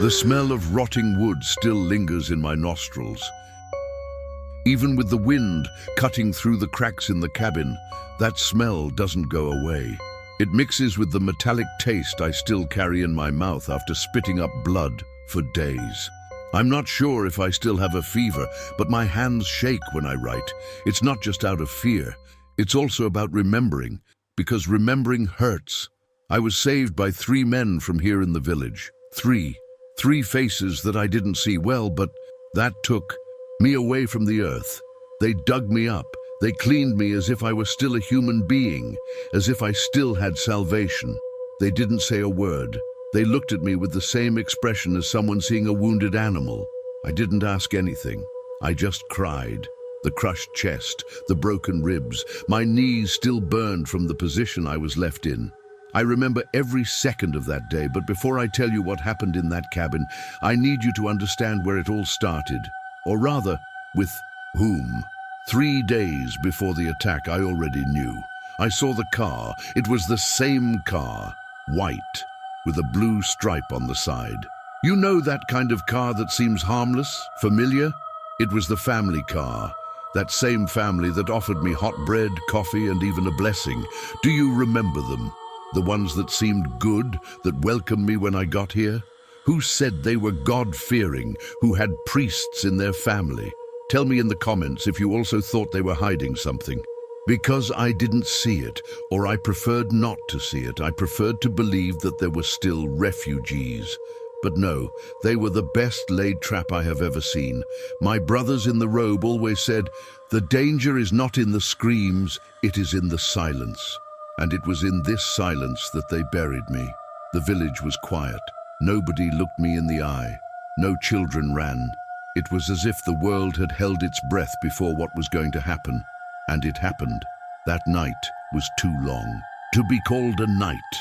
The smell of rotting wood still lingers in my nostrils. Even with the wind cutting through the cracks in the cabin, that smell doesn't go away. It mixes with the metallic taste I still carry in my mouth after spitting up blood for days. I'm not sure if I still have a fever, but my hands shake when I write. It's not just out of fear. It's also about remembering, because remembering hurts. I was saved by 3 men from here in the village. Three faces that I didn't see well, but that took me away from the earth. They dug me up. They cleaned me as if I were still a human being, as if I still had salvation. They didn't say a word. They looked at me with the same expression as someone seeing a wounded animal. I didn't ask anything. I just cried. The crushed chest, the broken ribs, my knees still burned from the position I was left in. I remember every second of that day, but before I tell you what happened in that cabin, I need you to understand where it all started. Or rather, with whom. 3 days before the attack, I already knew. I saw the car. It was the same car, white, with a blue stripe on the side. You know that kind of car that seems harmless, familiar? It was the family car. That same family that offered me hot bread, coffee, and even a blessing. Do you remember them? The ones that seemed good, that welcomed me when I got here? Who said they were God-fearing, who had priests in their family? Tell me in the comments if you also thought they were hiding something. Because I didn't see it, or I preferred not to see it, I preferred to believe that there were still refugees. But no, they were the best laid trap I have ever seen. My brothers in the robe always said, "The danger is not in the screams, it is in the silence." And it was in this silence that they buried me. The village was quiet. Nobody looked me in the eye. No children ran. It was as if the world had held its breath before what was going to happen. And it happened. That night was too long to be called a night,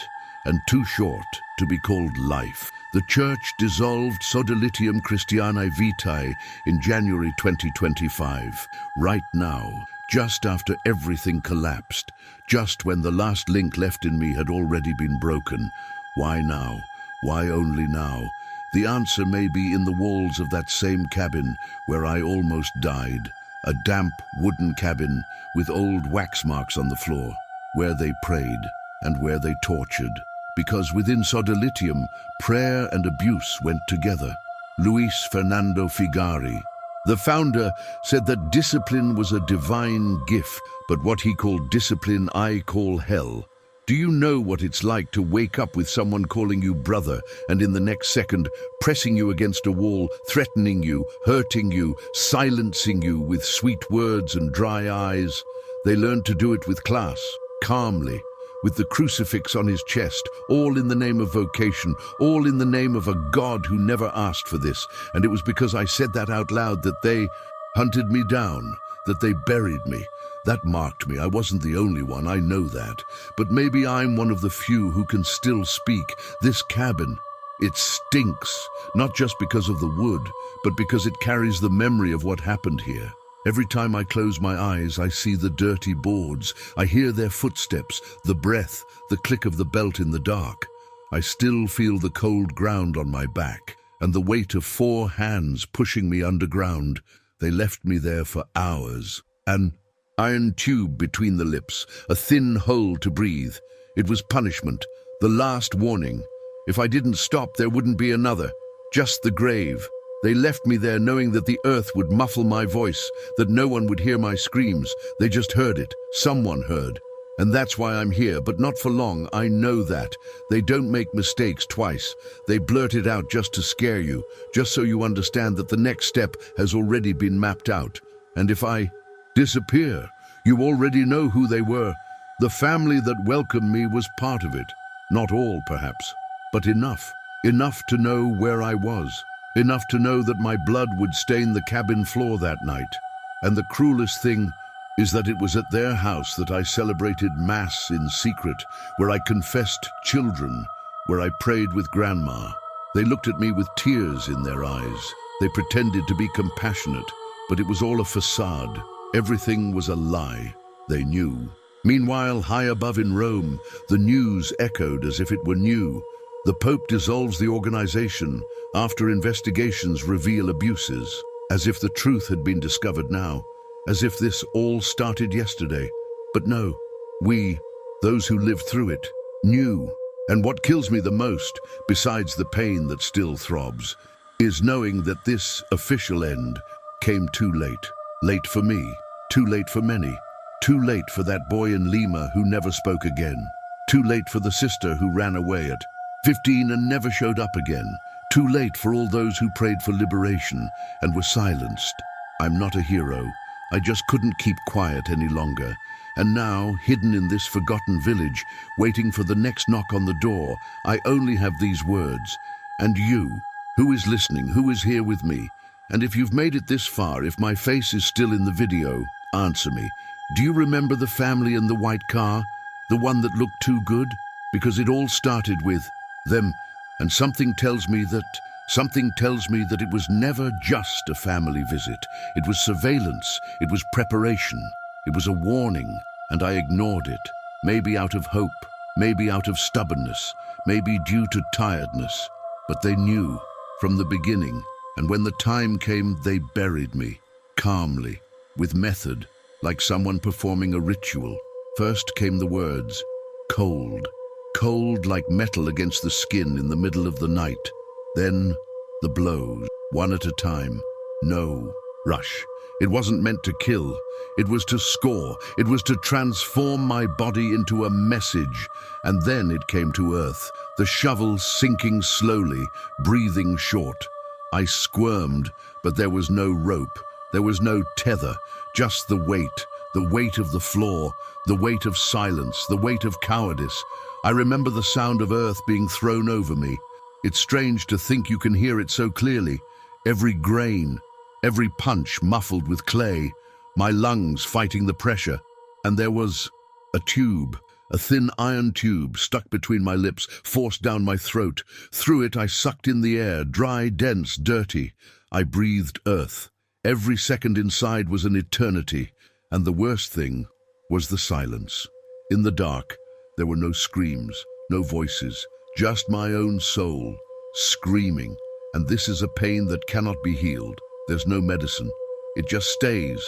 and too short to be called life. The Church dissolved Sodalitium Christianae Vitae in January 2025. Right now, just after everything collapsed, just when the last link left in me had already been broken. Why now? Why only now? The answer may be in the walls of that same cabin where I almost died. A damp wooden cabin with old wax marks on the floor, where they prayed and where they tortured. Because within Sodalitium, prayer and abuse went together. Luis Fernando Figari, the founder, said that discipline was a divine gift, but what he called discipline I call hell. Do you know what it's like to wake up with someone calling you brother and in the next second pressing you against a wall, threatening you, hurting you, silencing you with sweet words and dry eyes? They learned to do it with class, calmly, with the crucifix on his chest, all in the name of vocation, all in the name of a God who never asked for this. And it was because I said that out loud that they hunted me down, that they buried me. That marked me. I wasn't the only one, I know that. But maybe I'm one of the few who can still speak. This cabin, it stinks, not just because of the wood, but because it carries the memory of what happened here. Every time I close my eyes, I see the dirty boards. I hear their footsteps, the breath, the click of the belt in the dark. I still feel the cold ground on my back and the weight of 4 hands pushing me underground. They left me there for hours. An iron tube between the lips, a thin hole to breathe. It was punishment, the last warning. If I didn't stop, there wouldn't be another, just the grave. They left me there knowing that the earth would muffle my voice, that no one would hear my screams. They just heard it. Someone heard. And that's why I'm here, but not for long. I know that. They don't make mistakes twice. They blurt it out just to scare you, just so you understand that the next step has already been mapped out. And if I disappear, you already know who they were. The family that welcomed me was part of it. Not all, perhaps, but enough. Enough to know where I was. Enough to know that my blood would stain the cabin floor that night. And the cruelest thing is that it was at their house that I celebrated Mass in secret, where I confessed children, where I prayed with Grandma. They looked at me with tears in their eyes. They pretended to be compassionate, but it was all a facade. Everything was a lie. They knew. Meanwhile, high above in Rome, the news echoed as if it were new. The Pope dissolves the organization. after investigations reveal abuses, as if the truth had been discovered now, as if this all started yesterday. But no, we, those who lived through it, knew. And what kills me the most, besides the pain that still throbs, is knowing that this official end came too late. Late for me, too late for many. Too late for that boy in Lima who never spoke again. Too late for the sister who ran away at 15 and never showed up again. Too late for all those who prayed for liberation and were silenced. I'm not a hero. I just couldn't keep quiet any longer. And now, hidden in this forgotten village, waiting for the next knock on the door, I only have these words. And you, who is listening, who is here with me? And if you've made it this far, if my face is still in the video, answer me. Do you remember the family in the white car? The one that looked too good? Because it all started with them. And something tells me that it was never just a family visit. It was surveillance. It was preparation. It was a warning, and I ignored it. Maybe out of hope, maybe out of stubbornness, maybe due to tiredness. But they knew from the beginning, and when the time came, they buried me, calmly, with method, like someone performing a ritual. First came the words, cold. Cold like metal against the skin in the middle of the night. Then the blows, one at a time. No rush. It wasn't meant to kill. It was to score. It was to transform my body into a message. And then it came to earth, the shovel sinking slowly, breathing short. I squirmed, but there was no rope. There was no tether, just the weight of the floor, the weight of silence, the weight of cowardice. I remember the sound of earth being thrown over me. It's strange to think you can hear it so clearly. Every grain, every punch muffled with clay, my lungs fighting the pressure. And there was a tube, a thin iron tube stuck between my lips, forced down my throat. Through it I sucked in the air, dry, dense, dirty. I breathed earth. Every second inside was an eternity. And the worst thing was the silence. In the dark, there were no screams, no voices, just my own soul, screaming. And this is a pain that cannot be healed. There's no medicine. It just stays.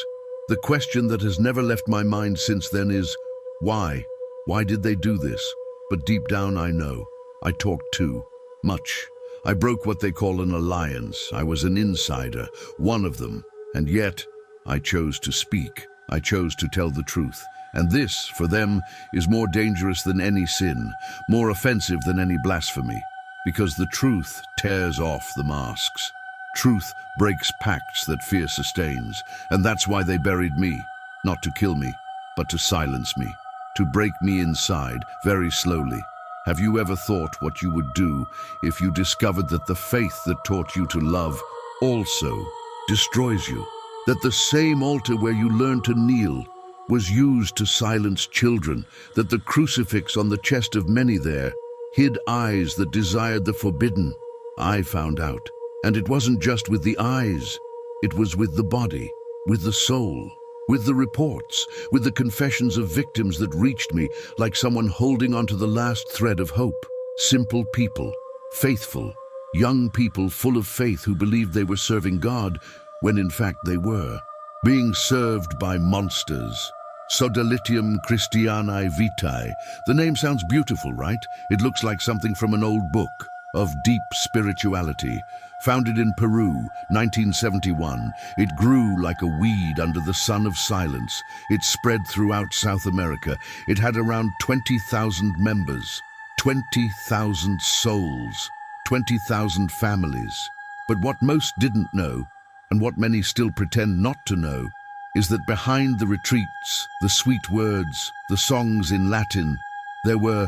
The question that has never left my mind since then is, why? Why did they do this? But deep down I know. I talked too much. I broke what they call an alliance. I was an insider, one of them. And yet, I chose to speak. I chose to tell the truth. And this, for them, is more dangerous than any sin, more offensive than any blasphemy. Because the truth tears off the masks. Truth breaks pacts that fear sustains. And that's why they buried me. Not to kill me, but to silence me. To break me inside, very slowly. Have you ever thought what you would do if you discovered that the faith that taught you to love also destroys you? That the same altar where you learned to kneel was used to silence children, that the crucifix on the chest of many there hid eyes that desired the forbidden. I found out. And it wasn't just with the eyes. It was with the body, with the soul, with the reports, with the confessions of victims that reached me like someone holding onto the last thread of hope. Simple people, faithful, young people full of faith who believed they were serving God when in fact they were being served by monsters. Sodalitium Christianae Vitae. The name sounds beautiful, right? It looks like something from an old book of deep spirituality. Founded in Peru, 1971, it grew like a weed under the sun of silence. It spread throughout South America. It had around 20,000 members, 20,000 souls, 20,000 families. But what most didn't know, and what many still pretend not to know, is that behind the retreats, the sweet words, the songs in Latin, there were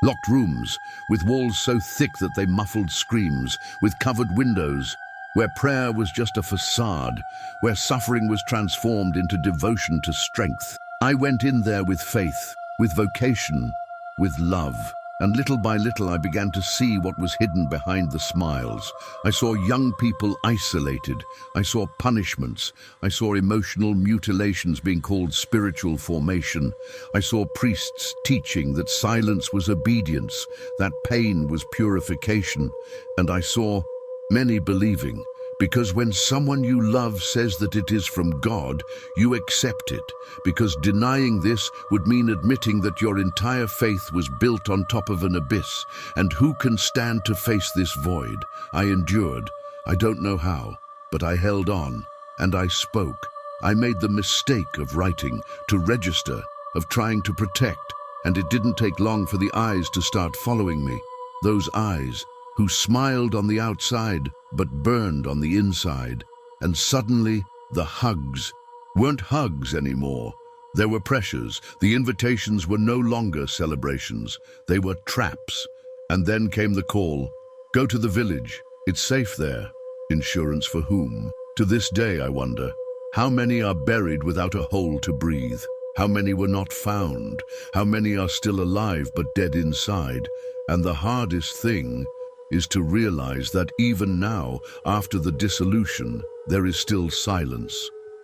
locked rooms, with walls so thick that they muffled screams, with covered windows, where prayer was just a facade, where suffering was transformed into devotion to strength. I went in there with faith, with vocation, with love. And little by little I began to see what was hidden behind the smiles. I saw young people isolated. I saw punishments. I saw emotional mutilations being called spiritual formation. I saw priests teaching that silence was obedience, that pain was purification. And I saw Many believing, because when someone you love says that it is from God, you accept it, because denying this would mean admitting that your entire faith was built on top of an abyss, and who can stand to face this void? I endured. I don't know how, but I held on, and I spoke. I made the mistake of writing, to register, of trying to protect, and it didn't take long for the eyes to start following me. Those eyes, who smiled on the outside, but burned on the inside. And suddenly, the hugs weren't hugs anymore. There were pressures. The invitations were no longer celebrations. They were traps. And then came the call. Go to the village. It's safe there. Insurance for whom? To this day, I wonder, how many are buried without a hole to breathe? How many were not found? How many are still alive but dead inside? And the hardest thing is to realize that even now, after the dissolution, there is still silence,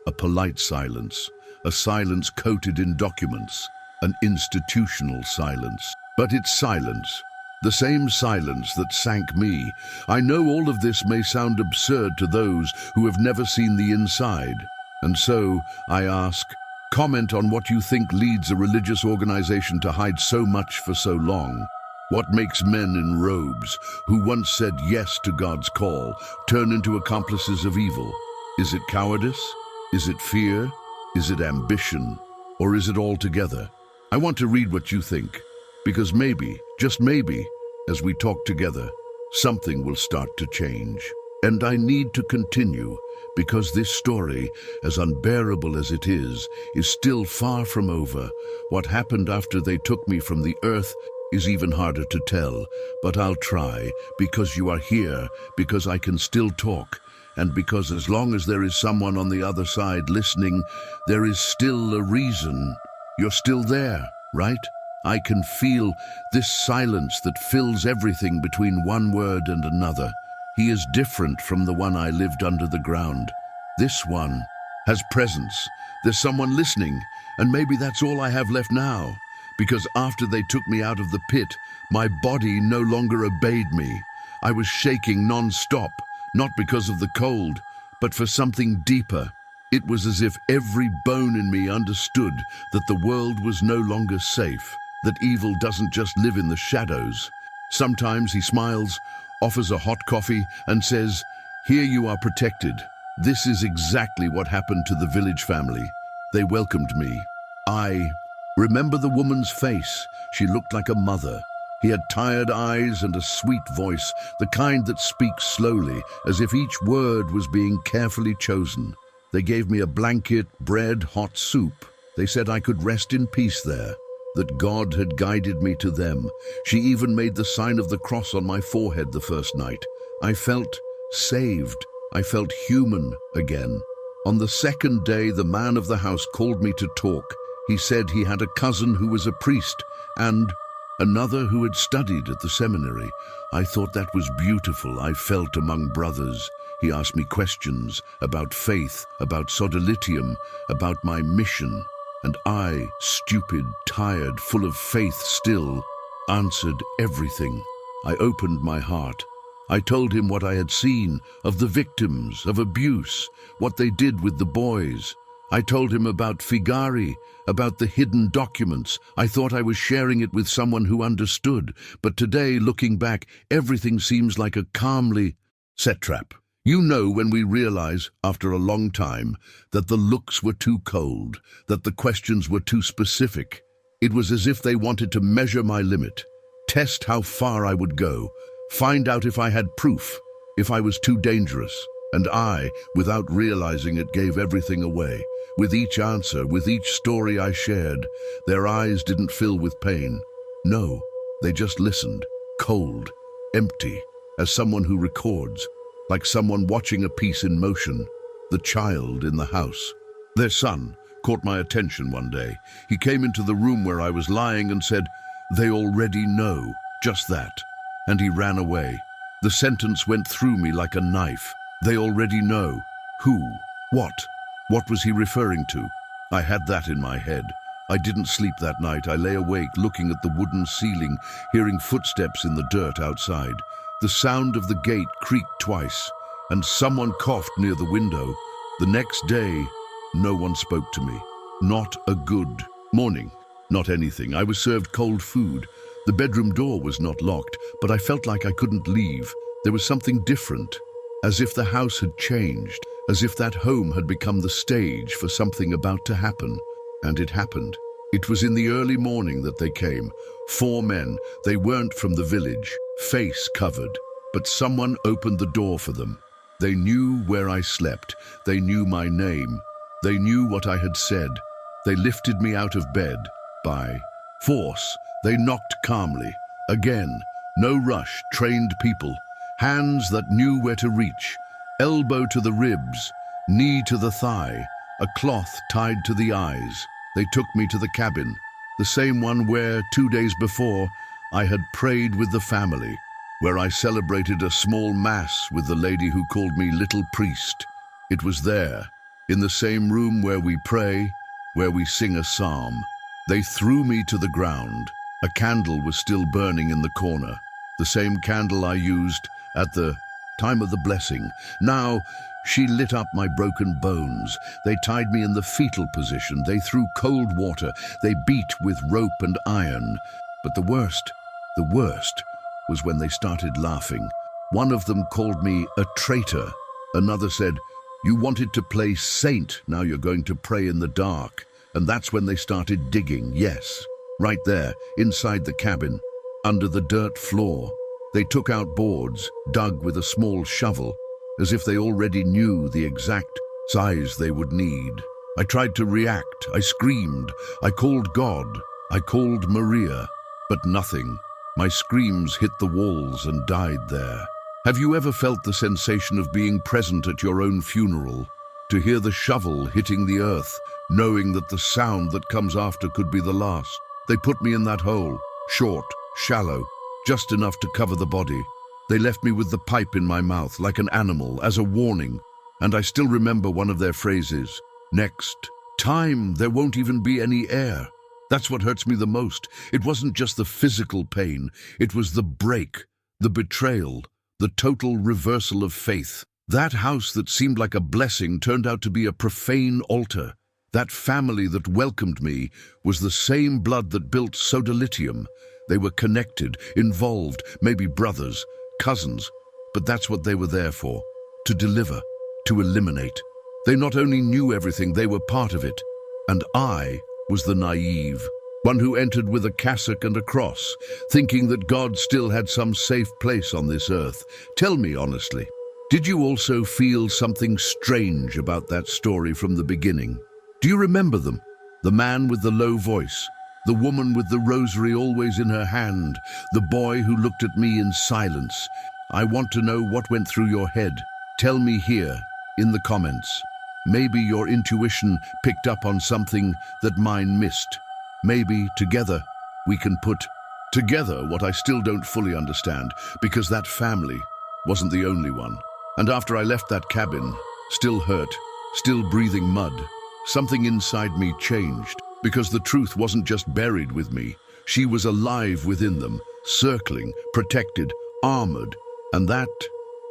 a polite silence, a silence coated in documents, an institutional silence. But it's silence, the same silence that sank me. I know all of this may sound absurd to those who have never seen the inside. And so, I ask, comment on what you think leads a religious organization to hide so much for so long. What makes men in robes, who once said yes to God's call, turn into accomplices of evil? Is it cowardice? Is it fear? Is it ambition? Or is it all together? I want to read what you think, because maybe, just maybe, as we talk together, something will start to change. And I need to continue, because this story, as unbearable as it is still far from over. What happened after they took me from the earth is even harder to tell, but I'll try, because you are here, because I can still talk, and because as long as there is someone on the other side listening, there is still a reason. You're still there, right? I can feel this silence that fills everything between one word and another. He is different from the one I lived under the ground. This one has presence. There's someone listening, and maybe that's all I have left now. Because after they took me out of the pit, my body no longer obeyed me. I was shaking non-stop, not because of the cold, but for something deeper. It was as if every bone in me understood that the world was no longer safe, that evil doesn't just live in the shadows. Sometimes he smiles, offers a hot coffee, and says, "Here you are protected." This is exactly what happened to the village family. They welcomed me. I remember the woman's face. She looked like a mother. He had tired eyes and a sweet voice, the kind that speaks slowly, as if each word was being carefully chosen. They gave me a blanket, bread, hot soup. They said I could rest in peace there, that God had guided me to them. She even made the sign of the cross on my forehead the first night. I felt saved. I felt human again. On the second day, the man of the house called me to talk. He said he had a cousin who was a priest and another who had studied at the seminary. I thought that was beautiful. I felt among brothers. He asked me questions about faith, about Sodalitium, about my mission. And I, stupid, tired, full of faith still, answered everything. I opened my heart. I told him what I had seen, of the victims, of abuse, what they did with the boys. I told him about Figari, about the hidden documents. I thought I was sharing it with someone who understood, but today, looking back, everything seems like a calmly set trap. You know when we realize, after a long time, that the looks were too cold, that the questions were too specific. It was as if they wanted to measure my limit, test how far I would go, find out if I had proof, if I was too dangerous. And I, without realizing it, gave everything away. With each answer, with each story I shared, their eyes didn't fill with pain. No, they just listened, cold, empty, as someone who records, like someone watching a piece in motion. The child in the house, their son, caught my attention one day. He came into the room where I was lying and said, "They already know," just that. And he ran away. The sentence went through me like a knife. They already know. Who? What? What was he referring to? I had that in my head. I didn't sleep that night. I lay awake looking at the wooden ceiling, hearing footsteps in the dirt outside. The sound of the gate creaked twice, and someone coughed near the window. The next day, no one spoke to me. Not a good morning, not anything. I was served cold food. The bedroom door was not locked, but I felt like I couldn't leave. There was something different, as if the house had changed, as if that home had become the stage for something about to happen. And it happened. It was in the early morning that they came. 4 men. They weren't from the village, face covered, but someone opened the door for them. They knew where I slept. They knew my name. They knew what I had said. They lifted me out of bed. By force, they knocked calmly. Again, no rush, trained people. Hands that knew where to reach. Elbow to the ribs, knee to the thigh, a cloth tied to the eyes. They took me to the cabin, the same one where, 2 days before, I had prayed with the family, where I celebrated a small mass with the lady who called me Little Priest. It was there, in the same room where we pray, where we sing a psalm. They threw me to the ground. A candle was still burning in the corner, the same candle I used at the time of the blessing. Now, she lit up my broken bones. They tied me in the fetal position. They threw cold water. They beat with rope and iron. But the worst was when they started laughing. One of them called me a traitor. Another said, "You wanted to play saint, now you're going to pray in the dark." And that's when they started digging, yes, right there, inside the cabin, under the dirt floor. They took out boards, dug with a small shovel, as if they already knew the exact size they would need. I tried to react. I screamed. I called God. I called Maria. But nothing. My screams hit the walls and died there. Have you ever felt the sensation of being present at your own funeral? To hear the shovel hitting the earth, knowing that the sound that comes after could be the last. They put me in that hole, short, shallow, just enough to cover the body. They left me with the pipe in my mouth like an animal, as a warning. And I still remember one of their phrases. Next time, there won't even be any air. That's what hurts me the most. It wasn't just the physical pain. It was the break, the betrayal, the total reversal of faith. That house that seemed like a blessing turned out to be a profane altar. That family that welcomed me was the same blood that built Sodalitium. They were connected, involved, maybe brothers, cousins, but that's what they were there for, to deliver, to eliminate. They not only knew everything, they were part of it. And I was the naive, one who entered with a cassock and a cross, thinking that God still had some safe place on this earth. Tell me honestly, did you also feel something strange about that story from the beginning? Do you remember them? The man with the low voice, the woman with the rosary always in her hand, the boy who looked at me in silence. I want to know what went through your head. Tell me here, in the comments. Maybe your intuition picked up on something that mine missed. Maybe together we can put together what I still don't fully understand, because that family wasn't the only one. And after I left that cabin, still hurt, still breathing mud, something inside me changed, because the truth wasn't just buried with me. She was alive within them, circling, protected, armored, and that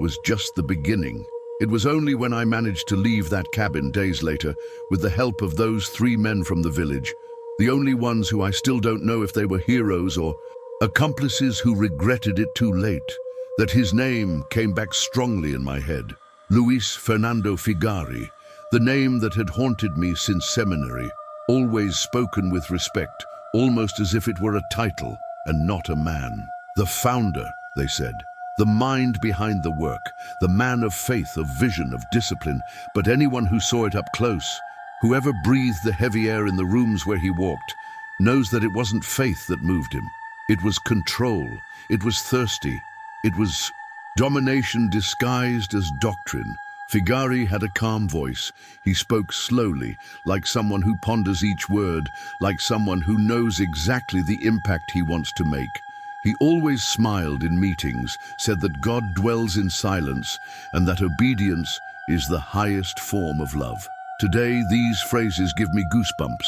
was just the beginning. It was only when I managed to leave that cabin days later, with the help of those 3 men from the village, the only ones who I still don't know if they were heroes or accomplices who regretted it too late, that his name came back strongly in my head. Luis Fernando Figari, the name that had haunted me since seminary, always spoken with respect, almost as if it were a title and not a man. The founder, they said, the mind behind the work, the man of faith, of vision, of discipline, but anyone who saw it up close, whoever breathed the heavy air in the rooms where he walked, knows that it wasn't faith that moved him. It was control, it was thirsty, it was domination disguised as doctrine. Figari had a calm voice. He spoke slowly, like someone who ponders each word, like someone who knows exactly the impact he wants to make. He always smiled in meetings, said that God dwells in silence, and that obedience is the highest form of love. Today, these phrases give me goosebumps,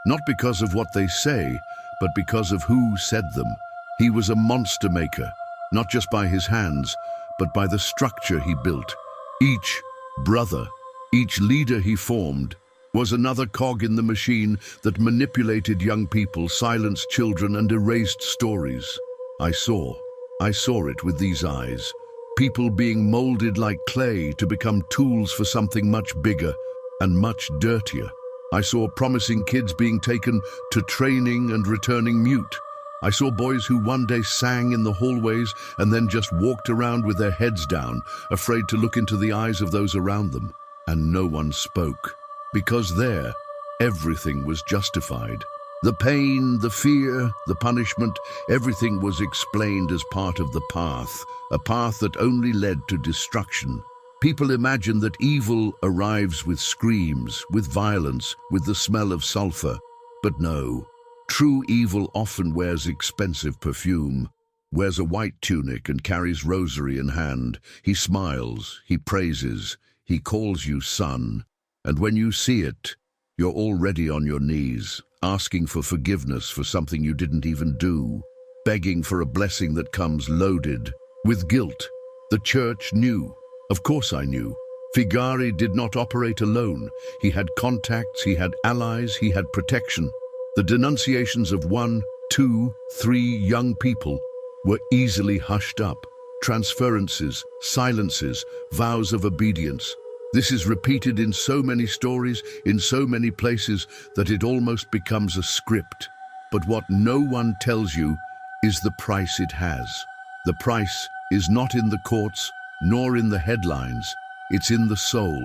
not because of what they say, but because of who said them. He was a monster maker, not just by his hands, but by the structure he built. Each brother, each leader he formed, was another cog in the machine that manipulated young people, silenced children, and erased stories. I saw it with these eyes. People being molded like clay to become tools for something much bigger and much dirtier. I saw promising kids being taken to training and returning mute. I saw boys who one day sang in the hallways and then just walked around with their heads down, afraid to look into the eyes of those around them. And no one spoke, because there, everything was justified. The pain, the fear, the punishment, everything was explained as part of the path, a path that only led to destruction. People imagine that evil arrives with screams, with violence, with the smell of sulfur. But no, true evil often wears expensive perfume, wears a white tunic and carries rosary in hand. He smiles, he praises, he calls you son. And when you see it, you're already on your knees, asking for forgiveness for something you didn't even do, begging for a blessing that comes loaded with guilt. The church knew. Of course I knew. Figari did not operate alone. He had contacts, he had allies, he had protection. The denunciations of 1, 2, 3 young people were easily hushed up. Transferences, silences, vows of obedience. This is repeated in so many stories, in so many places, that it almost becomes a script. But what no one tells you is the price it has. The price is not in the courts, nor in the headlines. It's in the soul,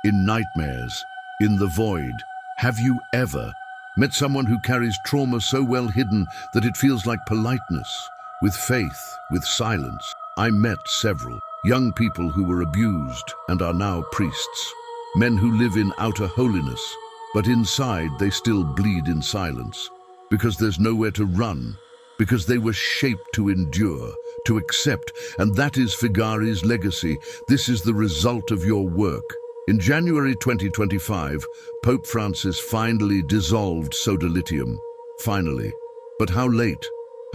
in nightmares, in the void. Have you ever met someone who carries trauma so well hidden that it feels like politeness, with faith, with silence? I met several young people who were abused and are now priests, men who live in outer holiness, but inside they still bleed in silence, because there's nowhere to run, because they were shaped to endure, to accept, and that is Figari's legacy. This is the result of your work. In January 2025, Pope Francis finally dissolved Sodalitium. Finally. But how late?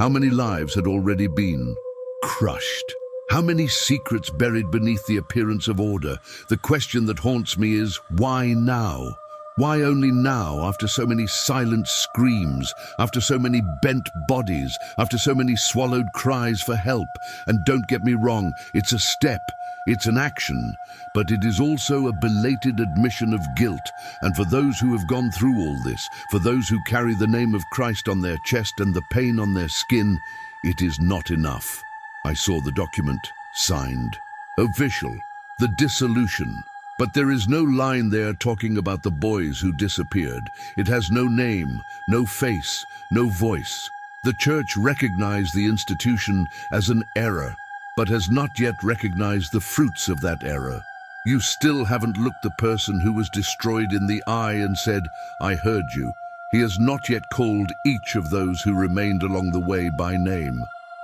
How many lives had already been crushed? How many secrets buried beneath the appearance of order? The question that haunts me is, why now? Why only now, after so many silent screams, after so many bent bodies, after so many swallowed cries for help? And don't get me wrong, it's a step, it's an action, but it is also a belated admission of guilt. And for those who have gone through all this, for those who carry the name of Christ on their chest and the pain on their skin, it is not enough. I saw the document, signed, official, the dissolution. But there is no line there talking about the boys who disappeared. It has no name, no face, no voice. The church recognized the institution as an error, but has not yet recognized the fruits of that error. You still haven't looked the person who was destroyed in the eye and said, "I heard you." He has not yet called each of those who remained along the way by name.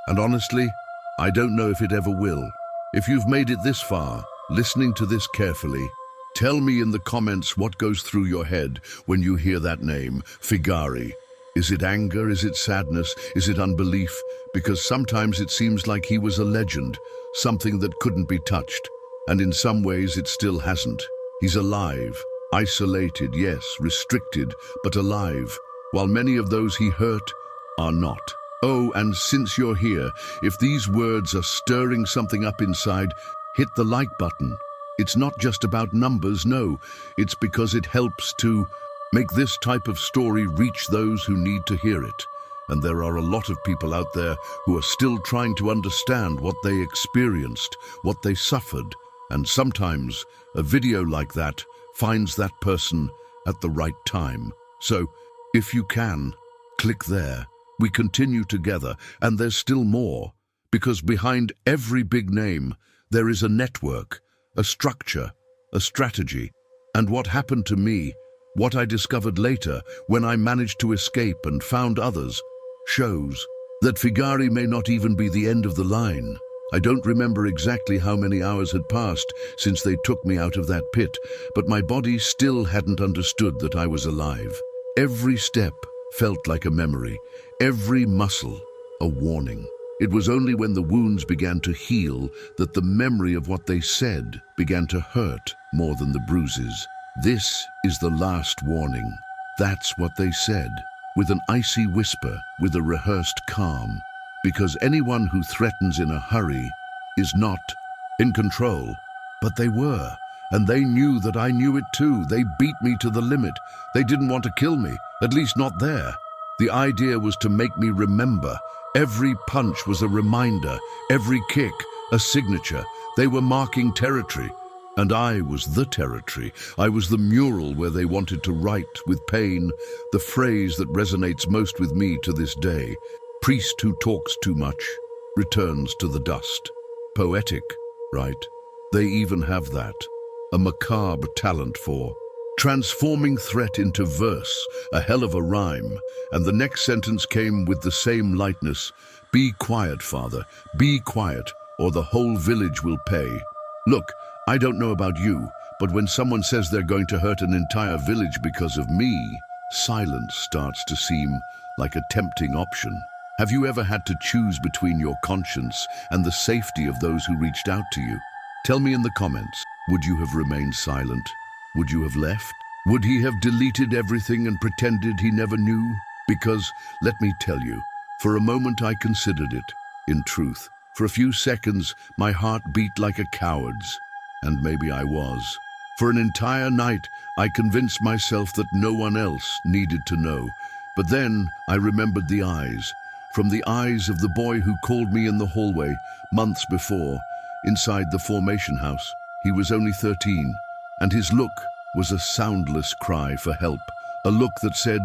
And honestly, I don't know if it ever will. If you've made it this far, listening to this carefully, tell me in the comments what goes through your head when you hear that name, Figari. Is it anger? Is it sadness? Is it unbelief? Because sometimes it seems like he was a legend, something that couldn't be touched. And in some ways it still hasn't. He's alive, isolated, yes, restricted, but alive, while many of those he hurt are not. Oh, and since you're here, if these words are stirring something up inside, hit the like button. It's not just about numbers, no. It's because it helps to make this type of story reach those who need to hear it. And there are a lot of people out there who are still trying to understand what they experienced, what they suffered. And sometimes a video like that finds that person at the right time. So, if you can, click there. We continue together, and there's still more. Because behind every big name, there is a network, a structure, a strategy. And what happened to me, what I discovered later when I managed to escape and found others, shows that Figari may not even be the end of the line. I don't remember exactly how many hours had passed since they took me out of that pit, but my body still hadn't understood that I was alive. Every step felt like a memory, every muscle a warning. It was only when the wounds began to heal that the memory of what they said began to hurt more than the bruises. This is the last warning. That's what they said, with an icy whisper, with a rehearsed calm, because anyone who threatens in a hurry is not in control. But they were, and they knew that I knew it too. They beat me to the limit. They didn't want to kill me, at least not there. The idea was to make me remember. Every punch was a reminder, every kick a signature. They were marking territory, and I was the territory. I was the mural where they wanted to write with pain the phrase that resonates most with me to this day. Priest who talks too much returns to the dust. Poetic, right? They even have that. A macabre talent for transforming threat into verse, a hell of a rhyme. And the next sentence came with the same lightness. Be quiet, Father, be quiet, or the whole village will pay. Look, I don't know about you, but when someone says they're going to hurt an entire village because of me, silence starts to seem like a tempting option. Have you ever had to choose between your conscience and the safety of those who reached out to you? Tell me in the comments, would you have remained silent? Would you have left? Would he have deleted everything and pretended he never knew? Because, let me tell you, for a moment I considered it. In truth, for a few seconds, my heart beat like a coward's. And maybe I was. For an entire night, I convinced myself that no one else needed to know. But then I remembered the eyes. From the eyes of the boy who called me in the hallway months before, inside the formation house. He was only 13, and his look was a soundless cry for help, a look that said,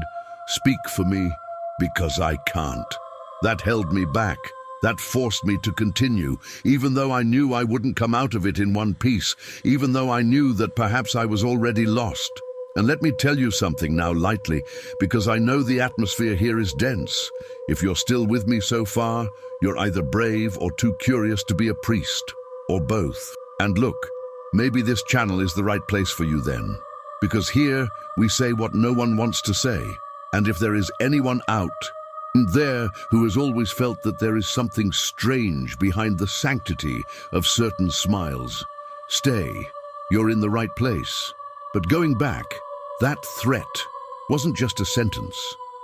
"Speak for me, because I can't." That held me back. That forced me to continue, even though I knew I wouldn't come out of it in one piece, even though I knew that perhaps I was already lost. And let me tell you something now lightly, because I know the atmosphere here is dense. If you're still with me so far, you're either brave or too curious to be a priest, or both. And look, maybe this channel is the right place for you then, because here we say what no one wants to say. And if there is anyone out there who has always felt that there is something strange behind the sanctity of certain smiles, stay, you're in the right place. But going back, that threat wasn't just a sentence.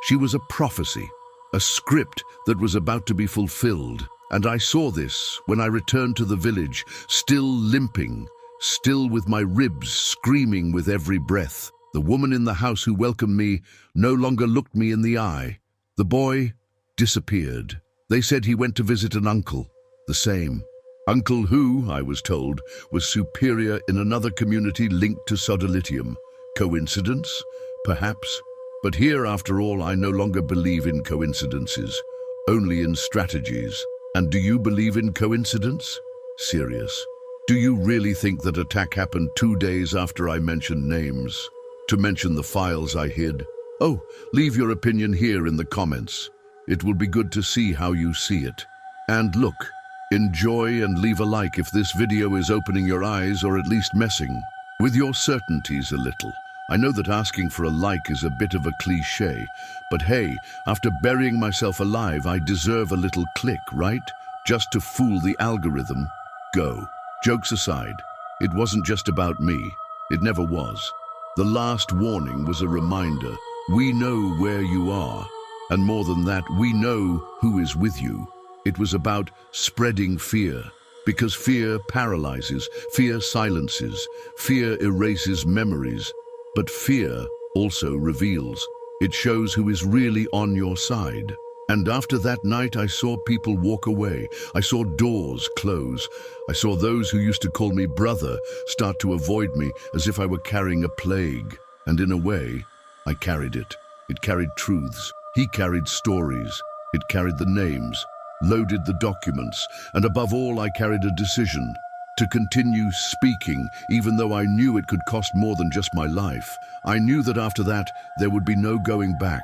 She was a prophecy, a script that was about to be fulfilled. And I saw this when I returned to the village, still limping, still with my ribs screaming with every breath. The woman in the house who welcomed me no longer looked me in the eye. The boy disappeared. They said he went to visit an uncle, the same. Uncle who, I was told, was superior in another community linked to Sodalitium. Coincidence? Perhaps. But here, after all, I no longer believe in coincidences, only in strategies. And do you believe in coincidence? Serious. Do you really think that attack happened 2 days after I mentioned names? To mention the files I hid? Oh, leave your opinion here in the comments. It will be good to see how you see it. And look, enjoy and leave a like if this video is opening your eyes or at least messing with your certainties a little. I know that asking for a like is a bit of a cliche, but hey, after burying myself alive, I deserve a little click, right? Just to fool the algorithm. Go. Jokes aside, it wasn't just about me. It never was. The last warning was a reminder. We know where you are. And more than that, we know who is with you. It was about spreading fear. Because fear paralyzes, fear silences, fear erases memories. But fear also reveals. It shows who is really on your side. And after that night, I saw people walk away. I saw doors close. I saw those who used to call me brother start to avoid me as if I were carrying a plague. And in a way, I carried it. It carried truths. He carried stories. It carried the names, loaded the documents, and above all, I carried a decision. To continue speaking, even though I knew it could cost more than just my life. I knew that after that, there would be no going back.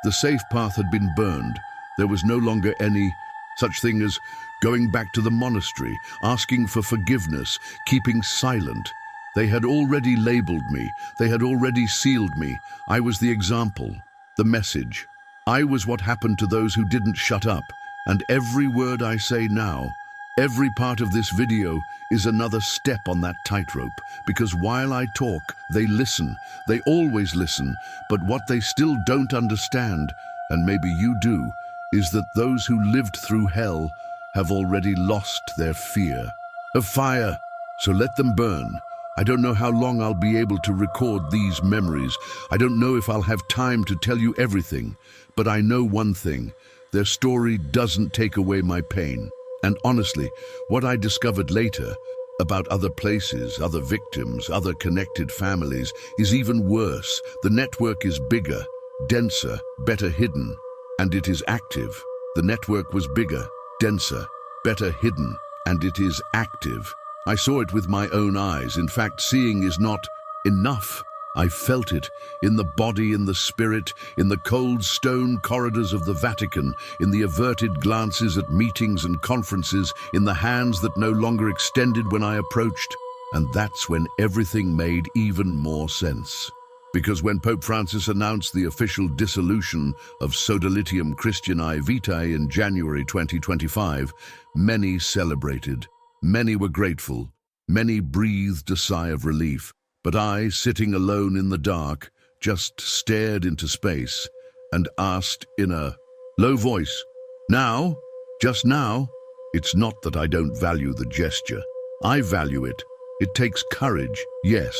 The safe path had been burned. There was no longer any such thing as going back to the monastery, asking for forgiveness, keeping silent. They had already labeled me. They had already sealed me. I was the example, the message. I was what happened to those who didn't shut up. And every word I say now, every part of this video is another step on that tightrope, because while I talk, they listen. They always listen, but what they still don't understand, and maybe you do, is that those who lived through hell have already lost their fear of fire. So let them burn. I don't know how long I'll be able to record these memories. I don't know if I'll have time to tell you everything, but I know one thing. Their story doesn't take away my pain. And honestly, what I discovered later about other places, other victims, other connected families is even worse. The network is bigger, denser, better hidden, and it is active. The network was bigger, denser, better hidden, and it is active. I saw it with my own eyes. In fact, seeing is not enough. I felt it in the body, in the spirit, in the cold stone corridors of the Vatican, in the averted glances at meetings and conferences, in the hands that no longer extended when I approached. And that's when everything made even more sense. Because when Pope Francis announced the official dissolution of Sodalitium Christianae Vitae in January 2025, many celebrated, many were grateful, many breathed a sigh of relief. But I, sitting alone in the dark, just stared into space and asked in a low voice, "Now? Just now?" It's not that I don't value the gesture. I value it. It takes courage, yes.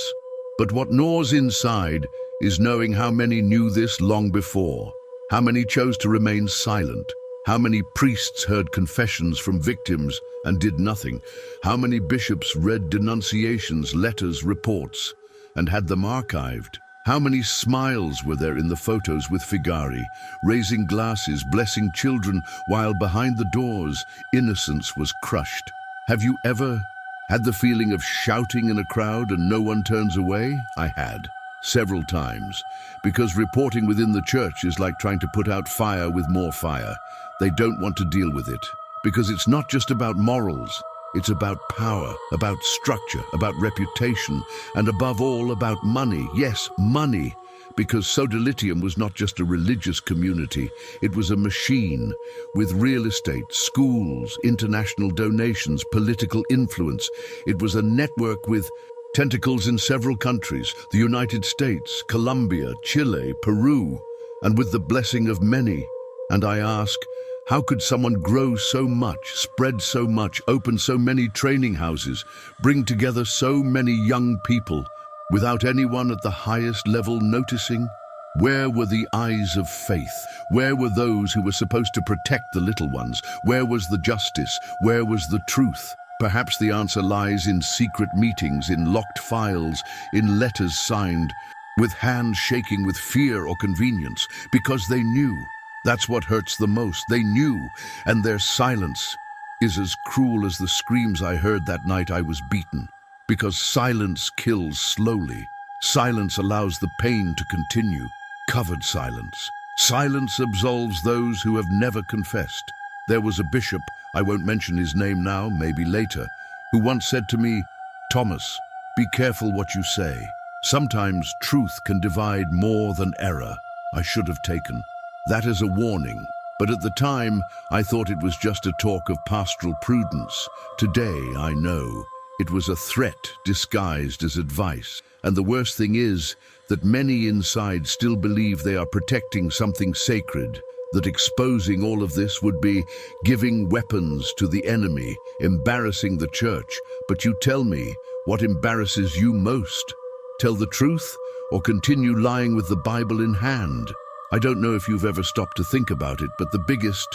But what gnaws inside is knowing how many knew this long before, how many chose to remain silent, how many priests heard confessions from victims and did nothing, how many bishops read denunciations, letters, reports, and had them archived. How many smiles were there in the photos with Figari, raising glasses, blessing children, while behind the doors, innocence was crushed. Have you ever had the feeling of shouting in a crowd and no one turns away? I had, several times, because reporting within the church is like trying to put out fire with more fire. They don't want to deal with it, because it's not just about morals. It's about power, about structure, about reputation, and above all about money. Yes, money, because Sodalitium was not just a religious community. It was a machine with real estate, schools, international donations, political influence. It was a network with tentacles in several countries, the United States, Colombia, Chile, Peru, and with the blessing of many. And I ask, how could someone grow so much, spread so much, open so many training houses, bring together so many young people, without anyone at the highest level noticing? Where were the eyes of faith? Where were those who were supposed to protect the little ones? Where was the justice? Where was the truth? Perhaps the answer lies in secret meetings, in locked files, in letters signed, with hands shaking with fear or convenience, because they knew. That's what hurts the most. They knew, and their silence is as cruel as the screams I heard that night I was beaten. Because silence kills slowly. Silence allows the pain to continue. Covered silence. Silence absolves those who have never confessed. There was a bishop, I won't mention his name now, maybe later, who once said to me, "Thomas, be careful what you say. Sometimes truth can divide more than error." I should have taken that as a warning, but at the time I thought it was just a talk of pastoral prudence. Today I know it was a threat disguised as advice. And the worst thing is that many inside still believe they are protecting something sacred, that exposing all of this would be giving weapons to the enemy, embarrassing the church. But you tell me, what embarrasses you most? Tell the truth or continue lying with the Bible in hand? I don't know if you've ever stopped to think about it, but the biggest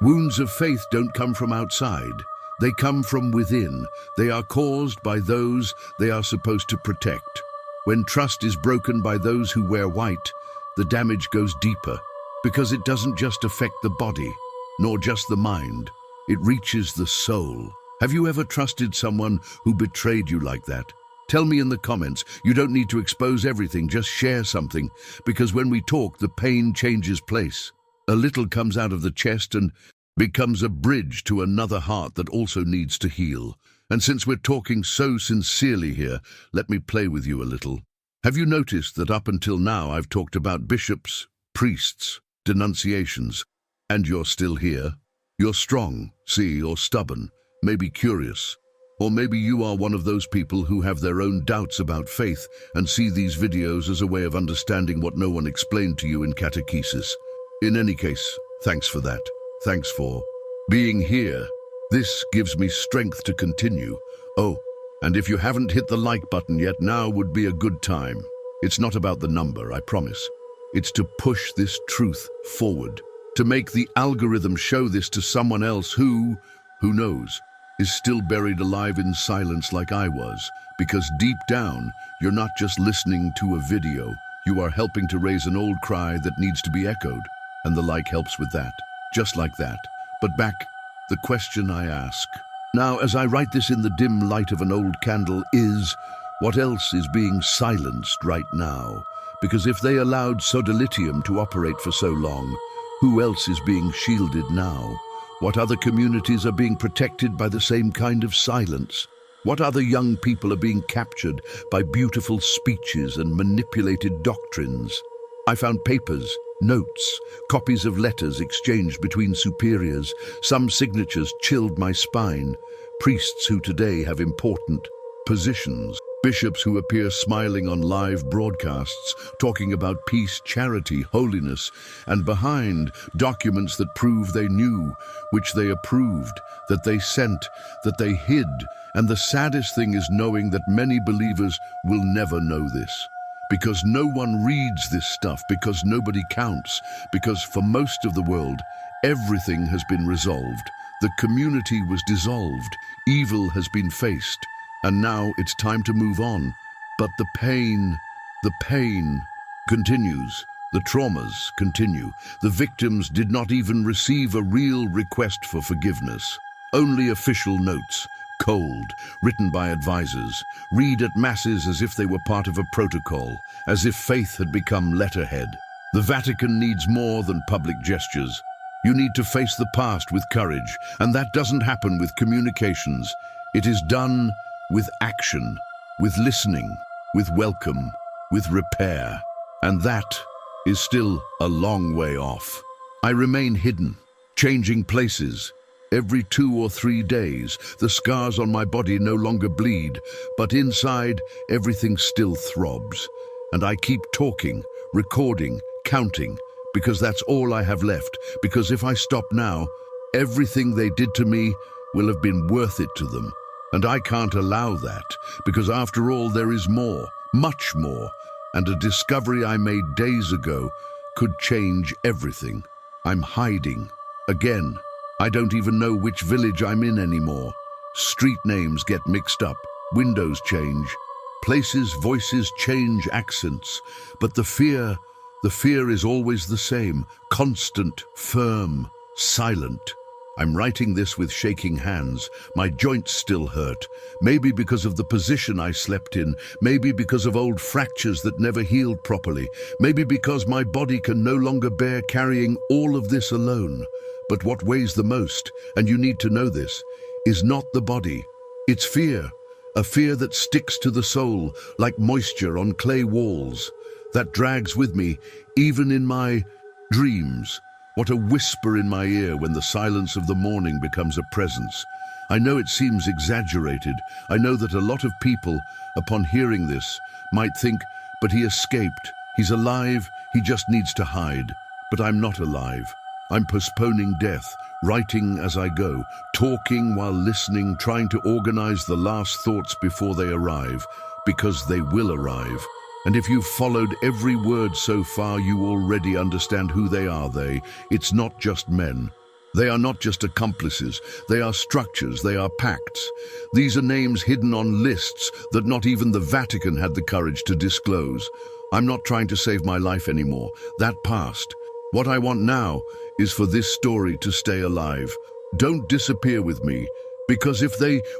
wounds of faith don't come from outside. They come from within. They are caused by those they are supposed to protect. When trust is broken by those who wear white, the damage goes deeper, because it doesn't just affect the body, nor just the mind. It reaches the soul. Have you ever trusted someone who betrayed you like that? Tell me in the comments. You don't need to expose everything, just share something, because when we talk, the pain changes place. A little comes out of the chest and becomes a bridge to another heart that also needs to heal. And since we're talking so sincerely here, let me play with you a little. Have you noticed that up until now I've talked about bishops, priests, denunciations, and you're still here? You're strong, see, or stubborn, maybe curious. Or maybe you are one of those people who have their own doubts about faith and see these videos as a way of understanding what no one explained to you in catechesis. In any case, thanks for that. Thanks for being here. This gives me strength to continue. Oh, and if you haven't hit the like button yet, now would be a good time. It's not about the number, I promise. It's to push this truth forward, to make the algorithm show this to someone else who knows, is still buried alive in silence like I was, because deep down, you're not just listening to a video, you are helping to raise an old cry that needs to be echoed, and the like helps with that, just like that. But back, the question I ask. Now, as I write this in the dim light of an old candle is, what else is being silenced right now? Because if they allowed Sodalitium to operate for so long, who else is being shielded now? What other communities are being protected by the same kind of silence? What other young people are being captured by beautiful speeches and manipulated doctrines? I found papers, notes, copies of letters exchanged between superiors. Some signatures chilled my spine. Priests who today have important positions. Bishops who appear smiling on live broadcasts, talking about peace, charity, holiness, and behind documents that prove they knew, which they approved, that they sent, that they hid. And the saddest thing is knowing that many believers will never know this. Because no one reads this stuff, because nobody counts, because for most of the world, everything has been resolved. The community was dissolved, evil has been faced. And now it's time to move on. But the pain continues. The traumas continue. The victims did not even receive a real request for forgiveness. Only official notes, cold, written by advisors, read at masses as if they were part of a protocol, as if faith had become letterhead. The Vatican needs more than public gestures. You need to face the past with courage, and that doesn't happen with communications. It is done with action, with listening, with welcome, with repair. And that is still a long way off. I remain hidden, changing places. Every 2 or 3 days, the scars on my body no longer bleed, but inside, everything still throbs. And I keep talking, recording, counting, because that's all I have left. Because if I stop now, everything they did to me will have been worth it to them. And I can't allow that, because after all there is more, much more, and a discovery I made days ago could change everything. I'm hiding. Again, I don't even know which village I'm in anymore. Street names get mixed up, windows change, places, voices change, accents, but the fear is always the same, constant, firm, silent. I'm writing this with shaking hands. My joints still hurt. Maybe because of the position I slept in. Maybe because of old fractures that never healed properly. Maybe because my body can no longer bear carrying all of this alone. But what weighs the most, and you need to know this, is not the body. It's fear. A fear that sticks to the soul like moisture on clay walls. That drags with me, even in my dreams. What a whisper in my ear when the silence of the morning becomes a presence. I know it seems exaggerated. I know that a lot of people, upon hearing this, might think, but he escaped. He's alive, he just needs to hide. But I'm not alive. I'm postponing death, writing as I go, talking while listening, trying to organize the last thoughts before they arrive, because they will arrive. And if you've followed every word so far, you already understand who they are. It's not just men. They are not just accomplices. They are structures. They are pacts. These are names hidden on lists that not even the Vatican had the courage to disclose. I'm not trying to save my life anymore. That passed. What I want now is for this story to stay alive. Don't disappear with me. Because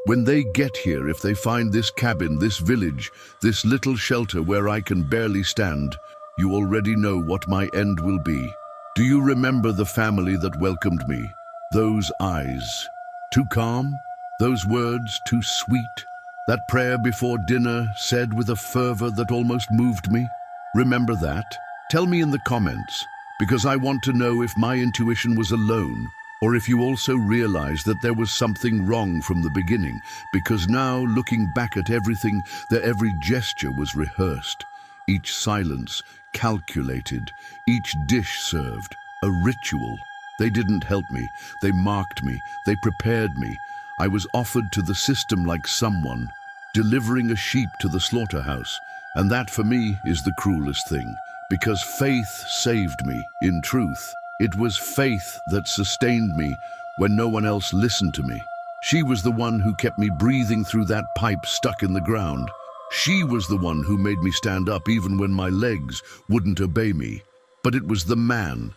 when they get here, if they find this cabin, this village, this little shelter where I can barely stand, you already know what my end will be. Do you remember the family that welcomed me? Those eyes, too calm? Those words, too sweet? That prayer before dinner, said with a fervor that almost moved me? Remember that? Tell me in the comments, because I want to know if my intuition was alone, or if you also realize that there was something wrong from the beginning, because now, looking back at everything, their every gesture was rehearsed, each silence calculated, each dish served, a ritual. They didn't help me, they marked me, they prepared me. I was offered to the system like someone, delivering a sheep to the slaughterhouse. And that for me is the cruelest thing, because faith saved me, in truth. It was faith that sustained me when no one else listened to me. She was the one who kept me breathing through that pipe stuck in the ground. She was the one who made me stand up even when my legs wouldn't obey me. But it was the man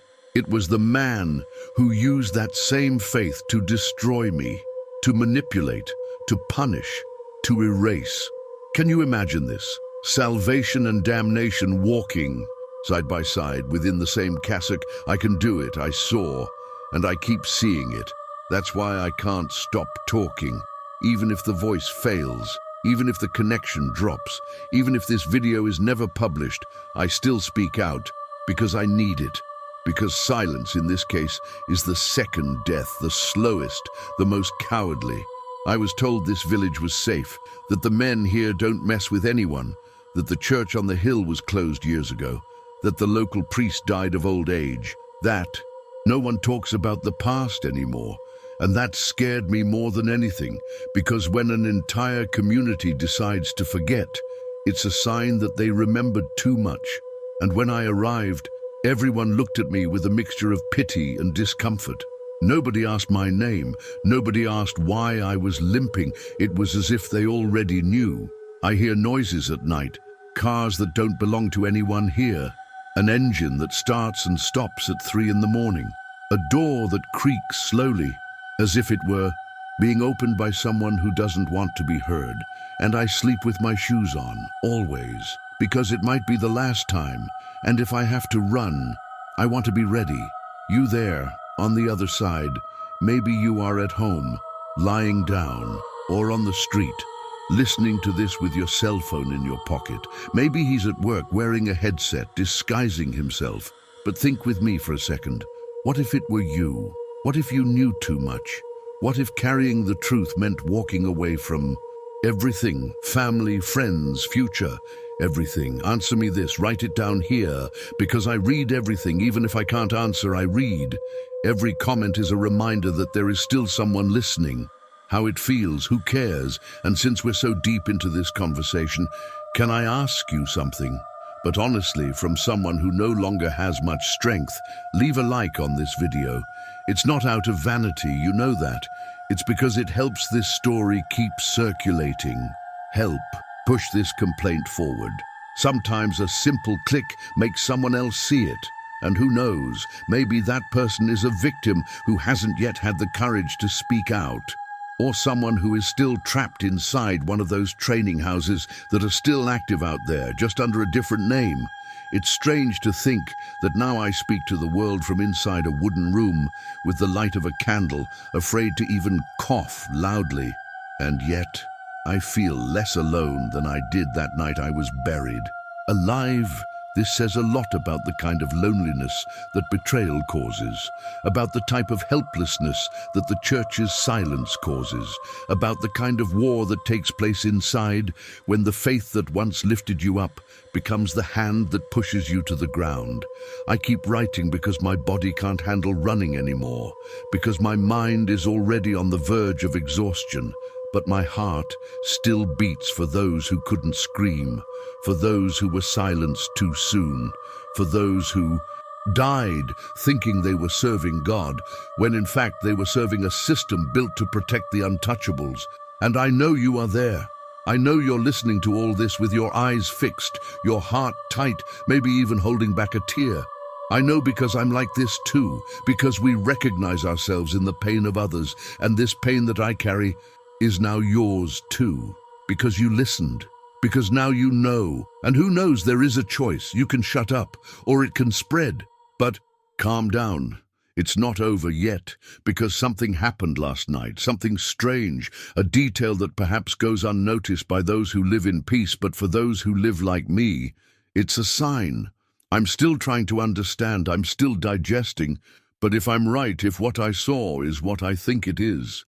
who used that same faith to destroy me, to manipulate, to punish, to erase. Can you imagine this? Salvation and damnation walking side by side within the same cassock. I can do it, I saw, and I keep seeing it. That's why I can't stop talking, even if the voice fails, even if the connection drops, even if this video is never published. I still speak out because I need it, because silence in this case is the second death, the slowest, the most cowardly. I was told this village was safe, that the men here don't mess with anyone, that the church on the hill was closed years ago, that the local priest died of old age, that no one talks about the past anymore. And that scared me more than anything, because when an entire community decides to forget, it's a sign that they remembered too much. And when I arrived, everyone looked at me with a mixture of pity and discomfort. Nobody asked my name, nobody asked why I was limping. It was as if they already knew. I hear noises at night, cars that don't belong to anyone here, an engine that starts and stops at 3 in the morning, a door that creaks slowly, as if it were being opened by someone who doesn't want to be heard. And I sleep with my shoes on, always, because it might be the last time, and if I have to run, I want to be ready. You there, on the other side, maybe you are at home, lying down, or on the street, listening to this with your cell phone in your pocket. Maybe he's at work wearing a headset, disguising himself. But think with me for a second. What if it were you? What if you knew too much? What if carrying the truth meant walking away from everything? Family, friends, future, everything. Answer me this, write it down here, because I read everything. Even if I can't answer, I read. Every comment is a reminder that there is still someone listening. How it feels, who cares? And since we're so deep into this conversation, can I ask you something? But honestly, from someone who no longer has much strength, leave a like on this video. It's not out of vanity, you know that. It's because it helps this story keep circulating. Help push this complaint forward. Sometimes a simple click makes someone else see it. And who knows, maybe that person is a victim who hasn't yet had the courage to speak out. Or someone who is still trapped inside one of those training houses that are still active out there, just under a different name. It's strange to think that now I speak to the world from inside a wooden room with the light of a candle, afraid to even cough loudly. And yet, I feel less alone than I did that night I was buried. Alive. This says a lot about the kind of loneliness that betrayal causes, about the type of helplessness that the church's silence causes, about the kind of war that takes place inside when the faith that once lifted you up becomes the hand that pushes you to the ground. I keep writing because my body can't handle running anymore, because my mind is already on the verge of exhaustion. But my heart still beats for those who couldn't scream, for those who were silenced too soon, for those who died thinking they were serving God, when in fact they were serving a system built to protect the untouchables. And I know you are there. I know you're listening to all this with your eyes fixed, your heart tight, maybe even holding back a tear. I know because I'm like this too, because we recognize ourselves in the pain of others, and this pain that I carry is now yours too, because you listened, because now you know. And who knows, there is a choice. You can shut up, or it can spread. But calm down. It's not over yet, because something happened last night, something strange, a detail that perhaps goes unnoticed by those who live in peace, but for those who live like me, it's a sign. I'm still trying to understand, I'm still digesting, But if I'm right, if what I saw is what I think it is,